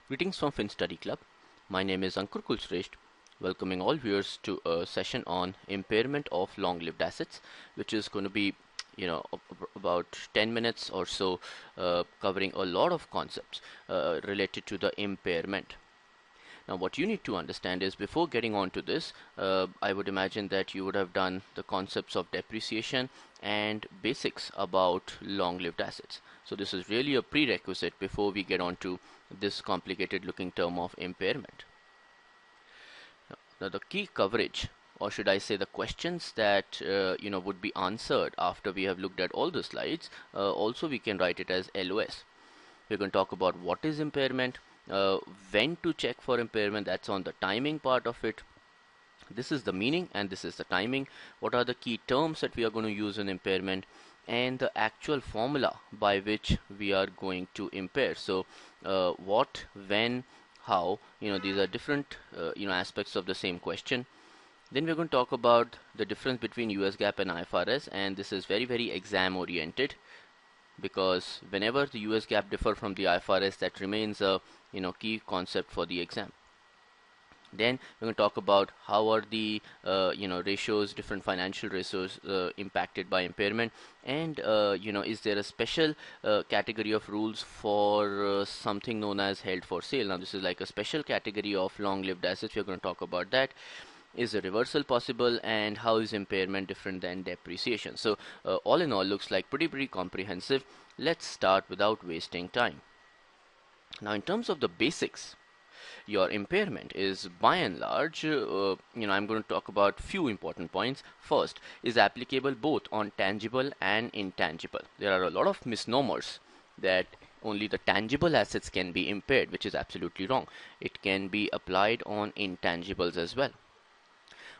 Greetings from Finstudyclub. My name is Ankur Kulshrestha, welcoming all viewers to a session on impairment of long-lived assets, which is going to be, about 10 minutes or so, covering a lot of concepts related to the impairment. Now, what you need to understand is before getting on to this, I would imagine that you would have done the concepts of depreciation and basics about long-lived assets. So this is really a prerequisite before we get on to this complicated looking term of impairment. Now, the key coverage, or should I say the questions that would be answered after we have looked at all the slides, also we can write it as LOS. We're going to talk about what is impairment, when to check for impairment, that's on the timing part of it. This is the meaning and this is the timing. What are the key terms that we are going to use in impairment, and the actual formula by which we are going to impair. So what, when, how, these are different aspects of the same question. Then we're going to talk about the difference between US GAAP and IFRS, and this is very, very exam oriented, because whenever the US GAAP differ from the IFRS, that remains a key concept for the exam. Then we're going to talk about how are the ratios, different financial ratios impacted by impairment, and is there a special category of rules for something known as held for sale. Now this is like a special category of long-lived assets. We're going to talk about that. Is a reversal possible, and how is impairment different than depreciation? So all in all, looks like pretty comprehensive. Let's start without wasting time. Now in terms of the basics, your impairment is by and large, I'm going to talk about few important points. First, is applicable both on tangible and intangible. There are a lot of misnomers that only the tangible assets can be impaired, which is absolutely wrong. It can be applied on intangibles as well.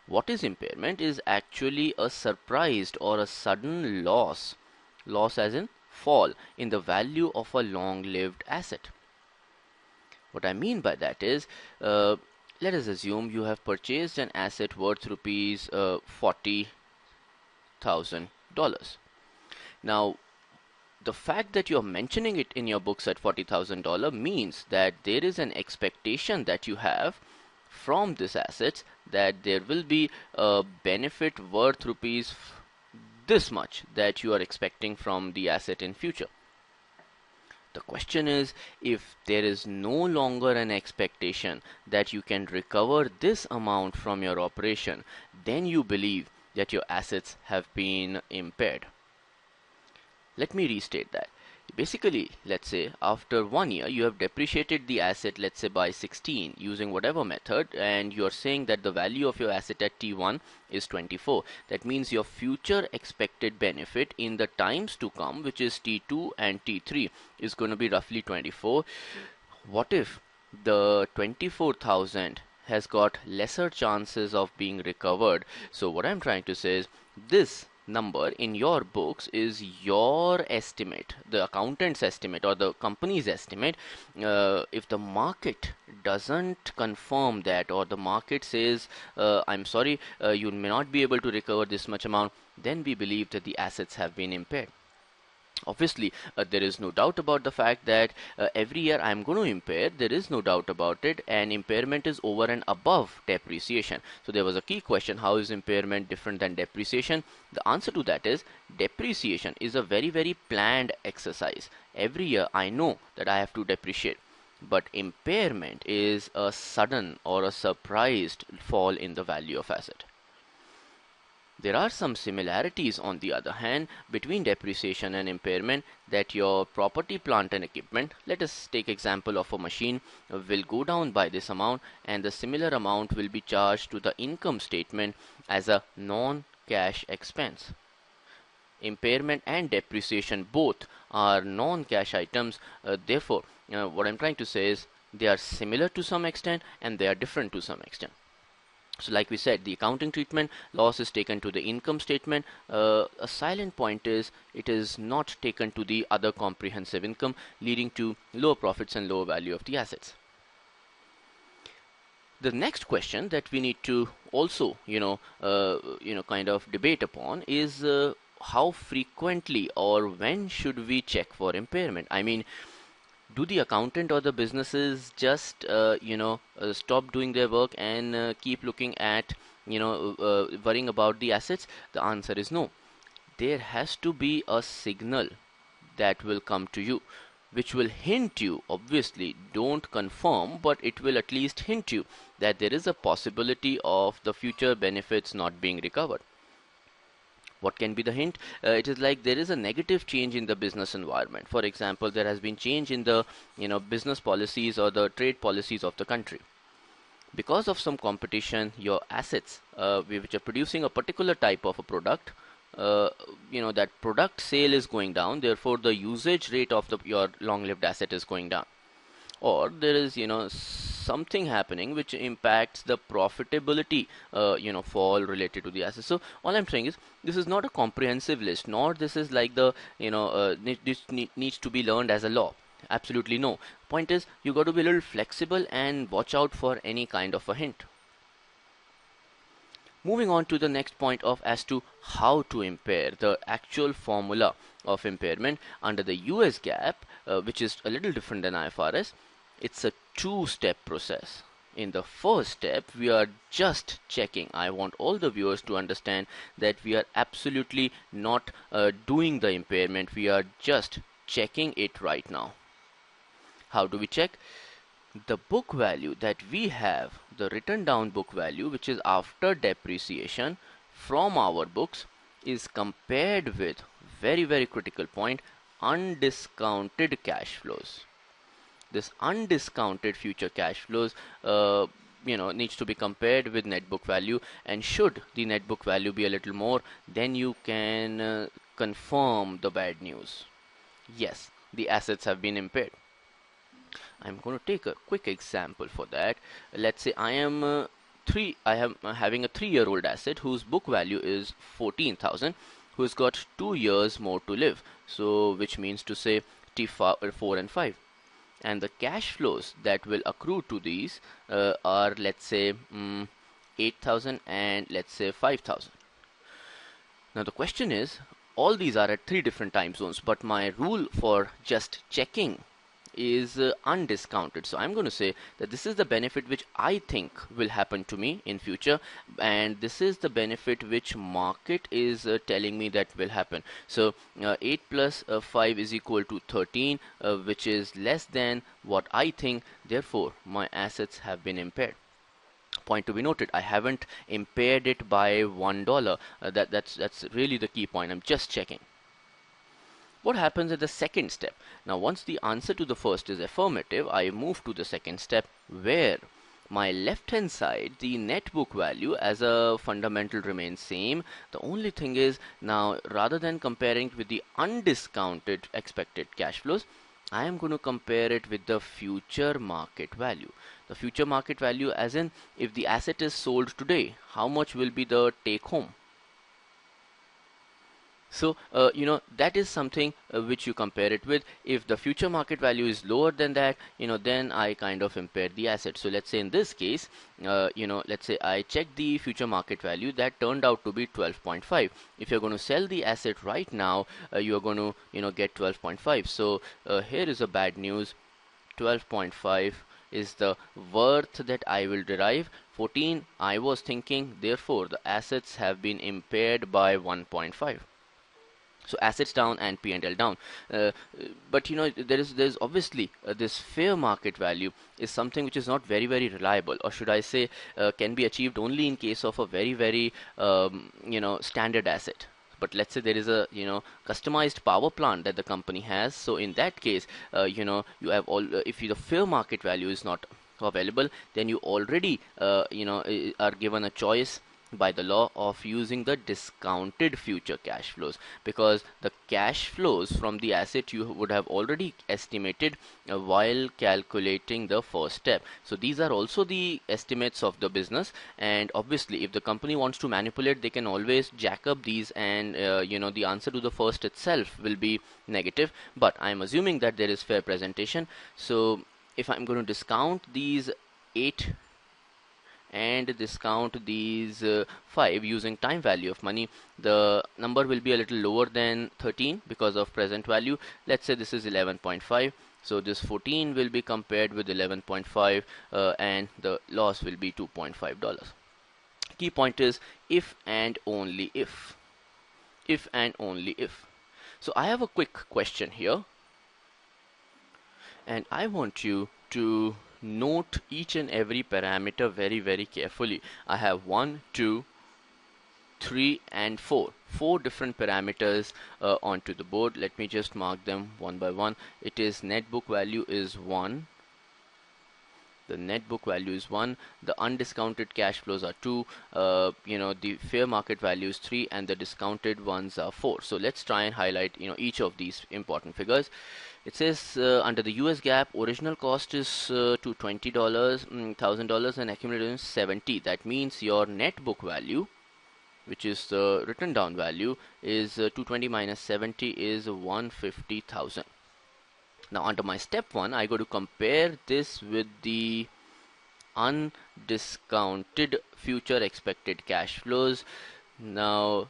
What is impairment is actually a surprised or a sudden loss as in fall in the value of a long-lived asset. What I mean by that is, let us assume you have purchased an asset worth rupees $40,000. Now, the fact that you're mentioning it in your books at $40,000 means that there is an expectation that you have from this asset that there will be a benefit worth rupees this much that you are expecting from the asset in future. The question is, if there is no longer an expectation that you can recover this amount from your operation, then you believe that your assets have been impaired. Let me restate that. Basically, let's say after 1 year you have depreciated the asset, let's say by 16 using whatever method, and you're saying that the value of your asset at T1 is 24. That means your future expected benefit in the times to come, which is T2 and T3, is going to be roughly 24. What if the 24,000 has got lesser chances of being recovered? So what I'm trying to say is, this number in your books is your estimate, the accountant's estimate or the company's estimate. If the market doesn't confirm that, or the market says I'm sorry, you may not be able to recover this much amount, then we believe that the assets have been impaired. Obviously, there is no doubt about the fact that every year I'm going to impair. There is no doubt about it, and impairment is over and above depreciation. So there was a key question: how is impairment different than depreciation? The answer to that is, depreciation is a very planned exercise. Every year I know that I have to depreciate, but impairment is a sudden or a surprised fall in the value of asset. There are some similarities, on the other hand, between depreciation and impairment, that your property, plant and equipment, let us take example of a machine, will go down by this amount, and the similar amount will be charged to the income statement as a non-cash expense. Impairment and depreciation both are non-cash items. Therefore, what I'm trying to say is, they are similar to some extent and they are different to some extent. So like we said, the accounting treatment, loss is taken to the income statement. A silent point is, it is not taken to the other comprehensive income, leading to lower profits and lower value of the assets. The next question that we need to also kind of debate upon is how frequently or when should we check for impairment? I mean, Do the accountant or the businesses just stop doing their work and keep looking at worrying about the assets? The answer is no. There has to be a signal that will come to you, which will hint you, obviously don't confirm, but it will at least hint you that there is a possibility of the future benefits not being recovered. What can be the hint? It is like there is a negative change in the business environment. For example, there has been change in the business policies or the trade policies of the country. Because of some competition, your assets which are producing a particular type of a product, that product sale is going down, therefore the usage rate of your long-lived asset is going down. Or there is something happening which impacts the profitability fall related to the assets. So all I'm saying is this is not a comprehensive list, nor this is like the this needs to be learned as a law. Absolutely no. Point is, you got to be a little flexible and watch out for any kind of a hint. Moving on to the next point of as to how to impair, the actual formula of impairment under the US GAAP, which is a little different than IFRS. It's a two-step process. In the first step, we are just checking. I want all the viewers to understand that we are absolutely not doing the impairment. We are just checking it right now. How do we check? The book value that we have, the written down book value, which is after depreciation from our books, is compared with, very, very critical point, undiscounted cash flows. This undiscounted future cash flows needs to be compared with net book value, and should the net book value be a little more, then you can confirm the bad news. Yes, the assets have been impaired. I'm going to take a quick example for that. Let's say I am having a 3-year-old asset whose book value is 14,000, who's got 2 years more to live. So which means to say T4 and 5. And the cash flows that will accrue to these are, let's say 8,000 and let's say 5,000. Now the question is, all these are at 3 different time zones, but my rule for just checking is undiscounted. So I'm going to say that this is the benefit which I think will happen to me in future, and this is the benefit which market is telling me that will happen. So 8 plus 5 is equal to 13, which is less than what I think. Therefore my assets have been impaired. Point to be noted, I haven't impaired it by $1. That's really the key point. I'm just checking. What happens at the second step? Now, once the answer to the first is affirmative, I move to the second step, where my left hand side, the net book value as a fundamental remains same. The only thing is, now rather than comparing it with the undiscounted expected cash flows, I am going to compare it with the future market value. The future market value, as in, if the asset is sold today, how much will be the take home? So that is something which you compare it with. If the future market value is lower than that, then I kind of impair the asset. So let's say in this case, let's say I check the future market value, that turned out to be 12.5. If you're going to sell the asset right now, you're going to get 12.5. So here is a bad news. 12.5 is the worth that I will derive. 14 I was thinking, therefore the assets have been impaired by 1.5. So assets down and P&L down. But there's obviously this fair market value is something which is not very, very reliable, or should I say can be achieved only in case of a very, very standard asset. But let's say there is a customized power plant that the company has. So in that case, you have if the fair market value is not available, then you already are given a choice by the law of using the discounted future cash flows, because the cash flows from the asset you would have already estimated while calculating the first step. So these are also the estimates of the business, and obviously if the company wants to manipulate, they can always jack up these, and the answer to the first itself will be negative. But I'm assuming that there is fair presentation. So if I'm going to discount these 8 and discount these 5 using time value of money, the number will be a little lower than 13 because of present value. Let's say this is 11.5. So this 14 will be compared with 11.5 and the loss will be $2.5. Key point is if and only if. If and only if. So I have a quick question here, and I want you to note each and every parameter very carefully. I have 1, 2, 3 and 4. Four different parameters onto the board. Let me just mark them one by one. It is net book value is 1. The net book value is 1. The undiscounted cash flows are 2. The fair market value is 3, and the discounted ones are 4. So let's try and highlight each of these important figures. It says under the US GAAP, original cost is to $20, $1,000, and accumulated is 70. That means your net book value, which is the written down value, is 220 minus 70 is 150,000. Now under my step 1, I go to compare this with the undiscounted future expected cash flows. Now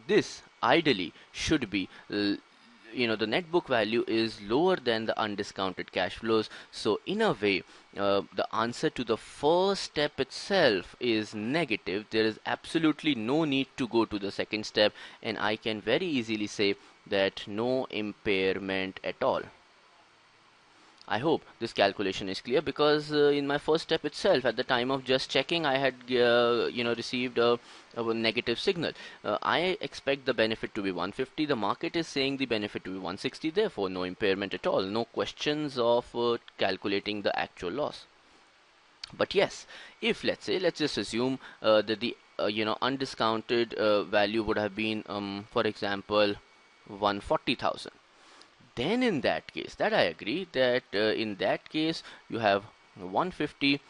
this ideally should be the net book value is lower than the undiscounted cash flows. So in a way, the answer to the first step itself is negative. There is absolutely no need to go to the second step, and I can very easily say that no impairment at all. I hope this calculation is clear, because in my first step itself, at the time of just checking, I had received a negative signal. I expect the benefit to be 150. The market is saying the benefit to be 160. Therefore, no impairment at all. No questions of calculating the actual loss. But yes, if let's just assume that the undiscounted value would have been, for example, 140,000. Then in that case, that I agree that in that case you have 150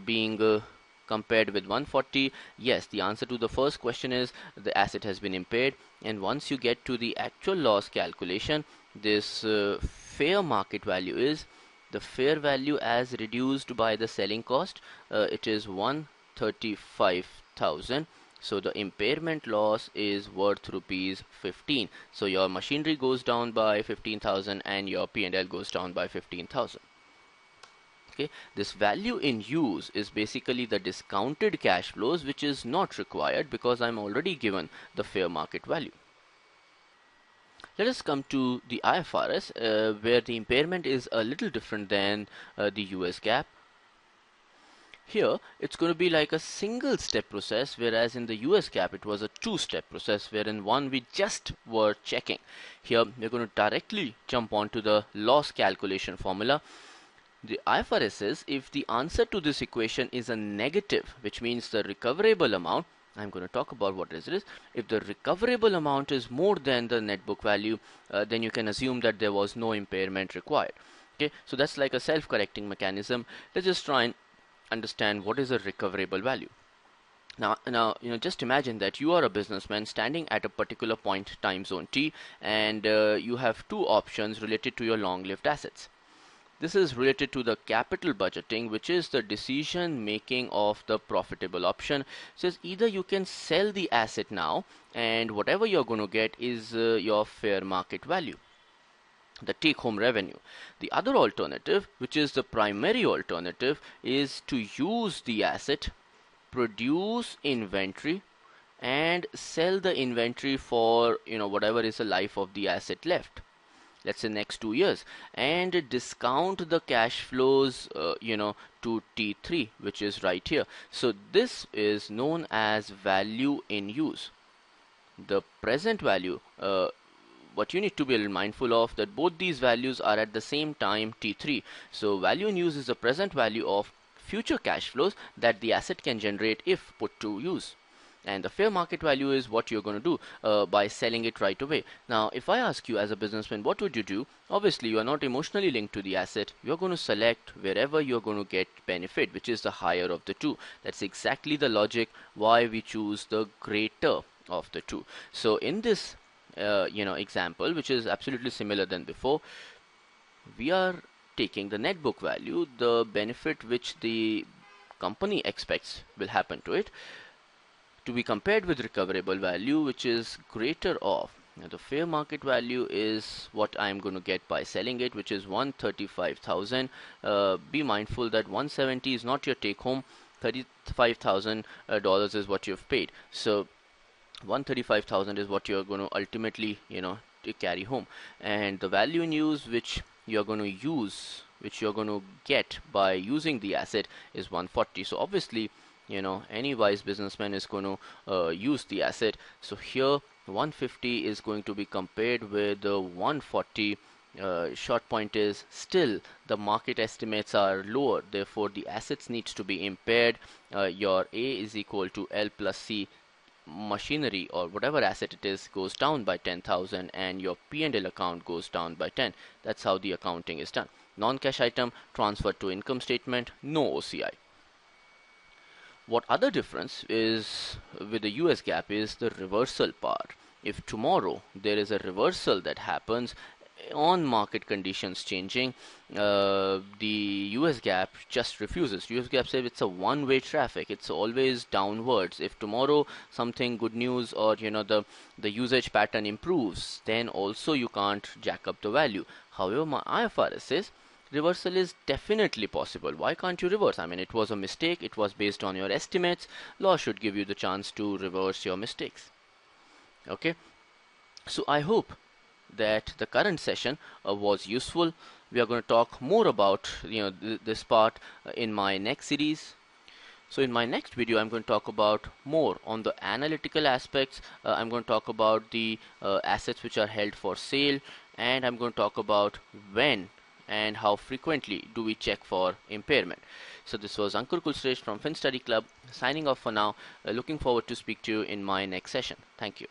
being compared with 140. Yes, the answer to the first question is the asset has been impaired, and once you get to the actual loss calculation, this fair market value is the fair value as reduced by the selling cost. It is 135,000. So the impairment loss is worth rupees 15. So your machinery goes down by 15,000 and your P&L goes down by 15,000. Okay, this value in use is basically the discounted cash flows, which is not required because I'm already given the fair market value. Let us come to the IFRS, where the impairment is a little different than the US GAAP. Here, it's going to be like a single step process, whereas in the US GAAP, it was a two-step process, wherein one we just were checking. Here, we're going to directly jump onto the loss calculation formula. The IFRS says if the answer to this equation is a negative, which means the recoverable amount, I'm going to talk about what it is. If the recoverable amount is more than the net book value, then you can assume that there was no impairment required. Okay, so that's like a self-correcting mechanism. Let's just try and understand what is a recoverable value. Now, just imagine that you are a businessman standing at a particular point time zone T, and you have two options related to your long-lived assets. This is related to the capital budgeting, which is the decision making of the profitable option. It says either you can sell the asset now, and whatever you're going to get is your fair market value, the take-home revenue. The other alternative, which is the primary alternative, is to use the asset, produce inventory, and sell the inventory for whatever is the life of the asset left. Let's say next 2 years, and discount the cash flows to T3, which is right here. So this is known as value in use. The present value, what you need to be a little mindful of, that both these values are at the same time T3. So value in use is the present value of future cash flows that the asset can generate if put to use. And the fair market value is what you're going to do by selling it right away. Now, if I ask you as a businessman, what would you do? Obviously, you are not emotionally linked to the asset. You're going to select wherever you're going to get benefit, which is the higher of the two. That's exactly the logic why we choose the greater of the two. So in this example, which is absolutely similar than before, we are taking the net book value, the benefit which the company expects will happen to it, to be compared with recoverable value, which is greater of Now, the fair market value is what I'm going to get by selling it, which is 135,000. Be mindful that 170 is not your take home. $35,000 is what you've paid. So 135,000 is what you're going to ultimately, to carry home. And the value in use which you're going to get by using the asset is 140. So obviously, any wise businessman is going to use the asset. So here 150 is going to be compared with the 140. Short point is still the market estimates are lower, therefore the assets needs to be impaired. Your A is equal to L plus C. Machinery or whatever asset it is goes down by 10,000 and your P&L account goes down by 10. That's how the accounting is done. Non-cash item transferred to income statement, no OCI. What other difference is with the US GAAP is the reversal part. If tomorrow there is a reversal that happens on market conditions changing, the US GAAP just refuses. US GAAP says it's a one-way traffic. It's always downwards. If tomorrow something good news or the usage pattern improves, then also you can't jack up the value. However, my IFRS says reversal is definitely possible. Why can't you reverse? I mean, it was a mistake. It was based on your estimates. Law should give you the chance to reverse your mistakes. Okay. So I hope that the current session was useful. We are going to talk more about this part in my next series. So in my next video, I'm going to talk about more on the analytical aspects. I'm going to talk about the assets which are held for sale, and I'm going to talk about when and how frequently do we check for impairment. So this was Ankur Kulshrestha from Finstudyclub signing off for now. Looking forward to speak to you in my next session. Thank you.